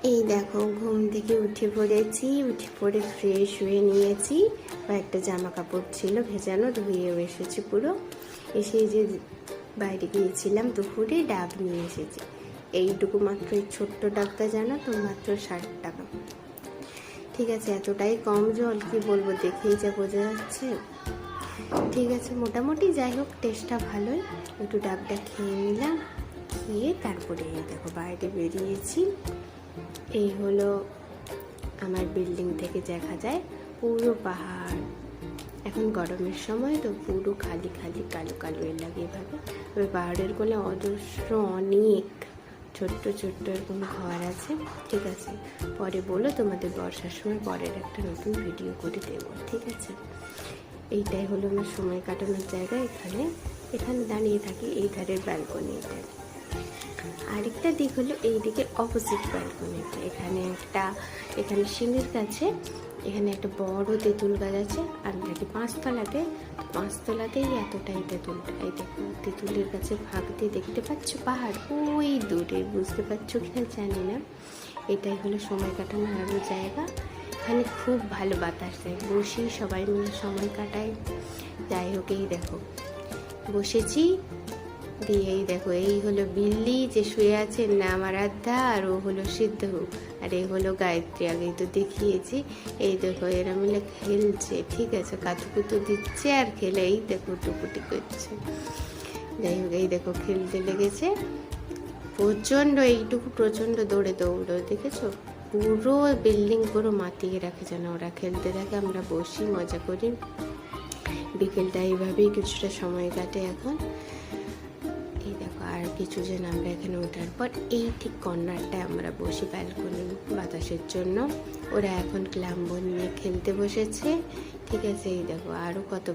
এই দেখো ঘুম থেকে উঠে পড়েছি, উঠে পড়ে ফ্রেশ হয়ে নিয়েছি। কয়েকটা জামা কাপড় ছিল ভেজানো, ধুয়েও এসেছি পুরো। এসে যে বাইরে গিয়েছিলাম দুপুরে, ডাব নিয়ে এসেছি। এইটুকু মাত্র, এই ছোট্ট ডাবটা জানো তো মাত্র 60 টাকা। ঠিক আছে, এতটাই কম জল, কি বলবো, দেখেই যা বোঝা যাচ্ছে। ঠিক আছে, মোটামুটি যাই হোক, টেস্টটা ভালোই। একটু ডাবটা খেয়ে নিলাম, খেয়ে তারপরে দেখো বাইরে বেরিয়েছি। এই হলো আমার বিল্ডিং থেকে দেখা যায় পুরো পাহাড়। এখন গরমের সময় তো পুরো খালি খালি কালো কালো লাগে এভাবে। ওই পাহাড়ের কোলে অজস্র অনেক ছোট্ট ছোট্ট এরকম ঘর আছে। ঠিক আছে, পরে বলো তোমাদের বর্ষার সময় পরের একটা নতুন ভিডিও করে দেবো। ঠিক আছে, এইটাই হলো আমার সময় কাটানোর জায়গা। এখানে দাঁড়িয়ে থাকি, এই ধারের ব্যালকনিটা। আরেকটা দিক হলো এই দিকে অপোজিট ব্যালকনিটা। এখানে সিঁড়ির কাছে এখানে একটা বড় তেঁতুল গাছ আছে। আর নাকি পাঁচতলাতেই এতটাই তেঁতুলটা। এই দেখো তেঁতুলের গাছের ফাঁক দিয়ে দেখতে পাচ্ছ পাহাড় ওই দূরে, বুঝতে পারছো কিনা জানি না। এটাই হলো সময় কাটানোর আরও জায়গা। এখানে খুব ভালো বাতাস দেয়, বসি সবাই মিলে সময় কাটাই। যাই হোক, এই দেখো বসেছি, দিয়ে এই দেখো এই হলো বিল্লি যে শুয়ে আছেন না আমার আধ্যা, আর ও হলো সিদ্ধ, আর এই হলো গায়ত্রী। আগেই তো দেখিয়েছি। এই দেখো এরা মিলে খেলছে। ঠিক আছে, কাতুকুতু দিচ্ছে আর খেলে এই দেখো টুকুটি করছে। যাই হোক, এই দেখো খেলতে লেগেছে প্রচণ্ড দৌড়ে দেখেছো, পুরো বিল্ডিং পুরো মাতিয়ে রাখে যেন ওরা খেলতে থাকে। আমরা বসি মজা করি। বিকেলটা এইভাবেই কিছুটা সময় কাটে এখন। এই দেখো আর কিছুজন আমরা এখানে ওঠার পর এই ঠিক কর্নারটায় আমরা বসি ব্যালকনি বাতাসের জন্য। ওরা এখন ক্লাম্বো নিয়ে খেলতে বসেছে। ঠিক আছে, এই দেখো আরও কত